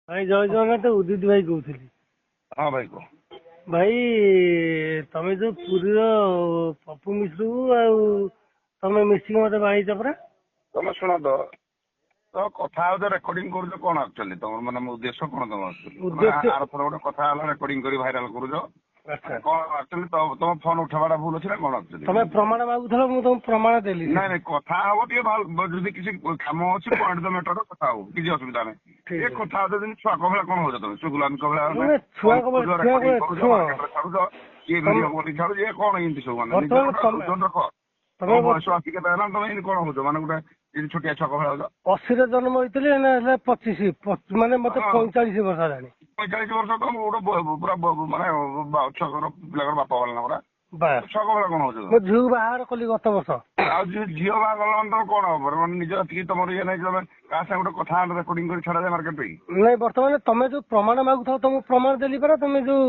ଭାଇ ଜୟ ଜଗନ୍ନାଥ। ଉଦିତ ଭାଇ କହୁଥିଲି। ହଁ ଭାଇ କୁହ। ଭାଇ ତମେ ଯୋଉ ପୁରୀର ପପୁ ମିଶ୍ରକୁ ଆଉ ତମେ ମିଶିକି ମତେ ବାହାଇଛ ପରା। ତମେ ଶୁଣ ତ କଥା ହଉଛ ରେକର୍ଡିଂ କରୁଛ କଣ ଆକ୍ଚୁଆଲି ତମର ମାନେ ଉଦ୍ଦେଶ୍ୟ କଣ ତମର ଉଦ୍ଦେଶ୍ୟ ଆରଥର ଗୋଟେ କଥା ହେଲା ରେକର୍ଡିଂ କରି ଭାଇରାଲ କରୁଛ ଆଚ୍ଛା କଣ ଆକ୍ଚୁଆଲି ତମ ଫୋନ ଉଠାବାଟା ଭୁଲ ଅଛି ନା କଣ ଆକ୍ଚୁଆଲି? ତମେ ପ୍ରମାଣ ମାଗୁଥିଲ, ମୁଁ ତମକୁ ପ୍ରମାଣ ଦେଲି। ନାଇଁ ନାଇଁ କଥା ହବ ଟିକେ ଯଦି କିଛି କାମ ଅଛି ପଏଣ୍ଟ ଦ ମ୍ୟାଟର କଥା ହବ, କିଛି ଅସୁବିଧା ନାହିଁ। ଟିକେ କଥା ହଉଛ ଯେମିତି ଛୁଆଙ୍କ ଭଳିଆ କଣ ହଉଛ ତମେ ସୁଗୁଲାମଙ୍କ ଭଳିଆ ଛୁଆଙ୍କ ରେକର୍ଡିଂ କରୁଛ ମାର୍କେଟରେ ଛାଡୁଛ କିଏ ଭିଡିଓ କରି ଛାଡୁଛି କଣ ଏମିତି ସବୁ ମାନେ ନିଜର ରଖ। ତମ ବୟସ ଆସି କେତେ ହେଲା ତମେ ଏମିତି କଣ ହଉଛ ମାନେ ଗୋଟେ ଛୋଟିଆ ଛକ ଭଳିଆ ହଉଛ। 80ରେ ଜନ୍ମ ହେଇଥିଲି, ଏଇନା ହେଲା 25 ମାନେ ମତେ 45 ବର୍ଷ ହେଲାଣି। 45 ବର୍ଷ ତ ଗୋଟେ ପୁରା ମାନେ ଛକର ପିଲାଙ୍କର ବାପା ଭଳିଆ ନା ପୁରା ଛକ ଭଳିଆ କଣ ହଉଛ? ମୋ ଝିଅକୁ ବାହାଘର କଲି ଗତ ବର୍ଷ। ଆଉ ଝିଅ ବାହାଘର ମାନେ ତମର କଣ ହବ ମାନେ ନିଜ ଟିକେ ତମର ଇଏ ନାହିଁ ତମେ କାହା ସାଙ୍ଗେ ଗୋଟେ କଥା ରେକର୍ଡିଂ କରି ଛାଡାଯାଏ ମାର୍କେଟ ପାଇଁ? ନାଇଁ ବର୍ତ୍ତମାନ ତମେ ଯୋଉ ପ୍ରମାଣ ମାଗୁଥାଉ ତମକୁ ପ୍ରମାଣ ଦେଲି ପରା। ତମେ ଯୋଉ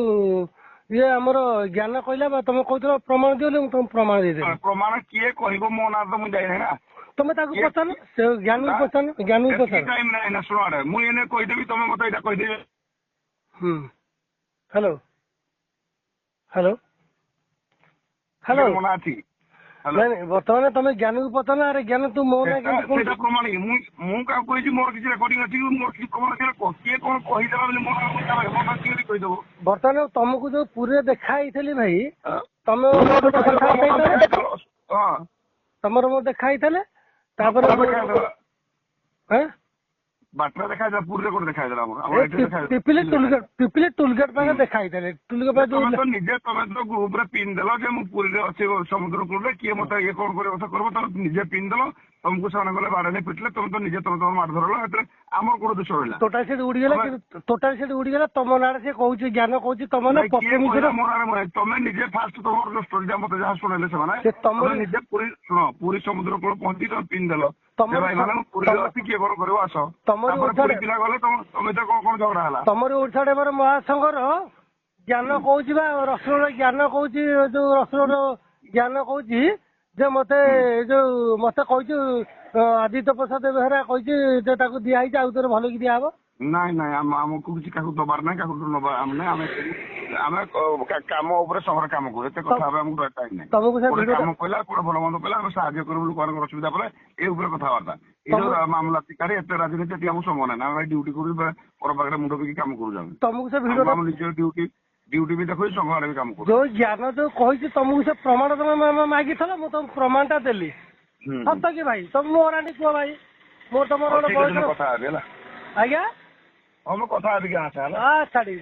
ଇଏ ଆମର ଜ୍ଞାନ କହିଲା ବା ତମେ କହୁଥିଲ ପ୍ରମାଣ ଦିଅ, ମୁଁ ତମକୁ ପ୍ରମାଣ ଦେଇଦେଲି। ପ୍ରମାଣ କିଏ କହିବ ମୋ ନାଁ ତ ମୁଁ ଯାଇନାହିଁ ନା। ତମେ ତାକୁ ପଚାର, ସେ ଜ୍ଞାନକୁ ପଚାର, ଜ୍ଞାନକୁ ପଚାର। ନା ଶୁଣ ମୁଁ ଏନେ କହିଦେବି ତମେ ମତେ ଏଇଟା କହିଦେବି। ହ୍ୟାଲୋ ହ୍ୟାଲୋ ହ୍ୟାଲୋ ମନା ଅଛି। ନାଇଁ ବର୍ତ୍ତମାନ ତମେ ଜ୍ଞାନକୁ ପଚାର। ଆରେ ଜ୍ଞାନ ତୁ ମୋ ନାଁ କେମିତି କହୁଛୁ? ସେଇଟା ପ୍ରମାଣ କି ମୁଁ କାହାକୁ କହିଛି ମୋର କିଛି ରେକର୍ଡିଂ ଅଛି ମୋର କିଛି ପ୍ରମାଣ କିଏ କଣ କହିଦେବା ବୋଲି ମୋ ନାଁ କିଏ କହିଦବ? ବର୍ତ୍ତମାନ ତମକୁ ଯୋଉ ପୁରୀରେ ଦେଖା ହେଇଥିଲି ଭାଇ, ତମେ ତମର ମୋର ଦେଖା ହେଇଥିଲେ, ତାପରେ ବାଟରେ ଦେଖାଯାଏ ପୁରୀରେ କୋଉଠି ଦେଖାଯାଏ ପିପିଲି ଟୁଲଗେଟ୍ ପାଖରେ ଦେଖା ହେଇଥିଲେ। ତମେ ତ ଗ୍ରୁପରେ ପିନ୍ ଦେଲ ଯେ ମୁଁ ପୁରୀରେ ଅଛି ସମୁଦ୍ର କୂଳରେ, କିଏ ମତେ ଇଏ କଣ କରିବ କଥା କରିବ ତମେ ନିଜେ ପିନ୍ ଦେଲ। ତମକୁ ସେମାନେ ଗଲେ ବାଡେଇ ପିଟିଲେ ତମେ ତ ନିଜେ ତମେ ମାର ଧରଲ। ସେଥିରେ ଆମର କୋଉଠି ଦୋଷ ରହିଲା? ଟୋଟାଲ ସେଠି ଉଡିଗଲା ତମ ନାଁରେ ସେ କହୁଛି, ଜ୍ଞାନ କହୁଛି ତମ ନାଁ ପପୁ ମିଶ୍ର। ତମେ ନିଜେ ଫାଷ୍ଟ ତମର ଷ୍ଟୋରିଟା ମତେ ଯାହା ଶୁଣେଇଲେ ସେମାନେ ତମେ ନିଜେ ପୁରୀ ସମୁଦ୍ର କୂଳ ପହଞ୍ଚି ତମେ ପିନ୍ ଦେଲ ଭାଇ ମାନେ ପୁରୀରେ ଅଛି କିଏ କଣ କରିବ ଆସ। ତାପରେ ପିଲା ଗଲେ ତମେ କଣ ଝଗଡା ହେଲା? ତମର ଓଡିଶା ମହାସଂଘର ଜ୍ଞାନ କହୁଛି ବା ରସୁଣର ଜ୍ଞାନ କହୁଛି, ଯୋଉ ରସୁଣର ଜ୍ଞାନ କହୁଛି ଯେ ମତେ ମତେ କହିଛୁ ଆଦିତ୍ୟ ପ୍ରସାଦ ବେହେରା କହିଛି ଯେ ତାକୁ ଦିଆହେଇଛି, ଆଉ ଥରେ ଭଲ କି ଦିଆହବ। ନାଇଁ ନାଇଁ ଆମକୁ କିଛି କାହାକୁ ଦବାର ନାହିଁ, କାହାକୁ ନବା ଆମେ କାମ ଉପରେ ସହର କାମ କରୁ। ଏତେ କଥା ହେବା ଆମକୁ ଟାଇମ୍ ନାହିଁ। ଗୋଟେ କାମ କହିଲା କୋଉଟା ଭଲ ମନ୍ଦ କହିଲା ଆମେ ସାହାଯ୍ୟ କରିବୁ ଲୋକମାନଙ୍କର ଅସୁବିଧା ପଡେ ଏଇ ଉପରେ କଥାବାର୍ତ୍ତା। ଏଇ ଯୋଉ ମାମଲା ଶିକାରୀ ଏତେ ରାଜନୀତି ଏଠି ଆମକୁ ସମୟ ନାହିଁ। ଆମେ ଡ୍ୟୁଟି କରୁ ପର ପାଖରେ ମୁଣ୍ଡ ପିକି କାମ କରୁଛୁ। ଆମେ ତମକୁ ସେ ଭିଡିଓ ଆମ ନିଜ ଡ୍ୟୁଟି ବି ଦେଖୁଛି, ସଂଘ ଆଡେ ବି କାମ କରୁଛୁ। ଯୋଉ ଜ୍ଞାନ ଯୋଉ କହିଛି ତମକୁ ସେ ପ୍ରମାଣ ତମେ ମାଗିଥିଲ, ମୁଁ ତମକୁ ପ୍ରମାଣଟା ଦେଲି। ସତ କି ଭାଇ? ତମେ ମୋ ନାଁଟି କୁହ ଭାଇ। ମୋର ତମର କଥା ହେବି ହେଲା। ଆଜ୍ଞା ହଁ ମୁଁ କଥା ହେବି। ଛାଡି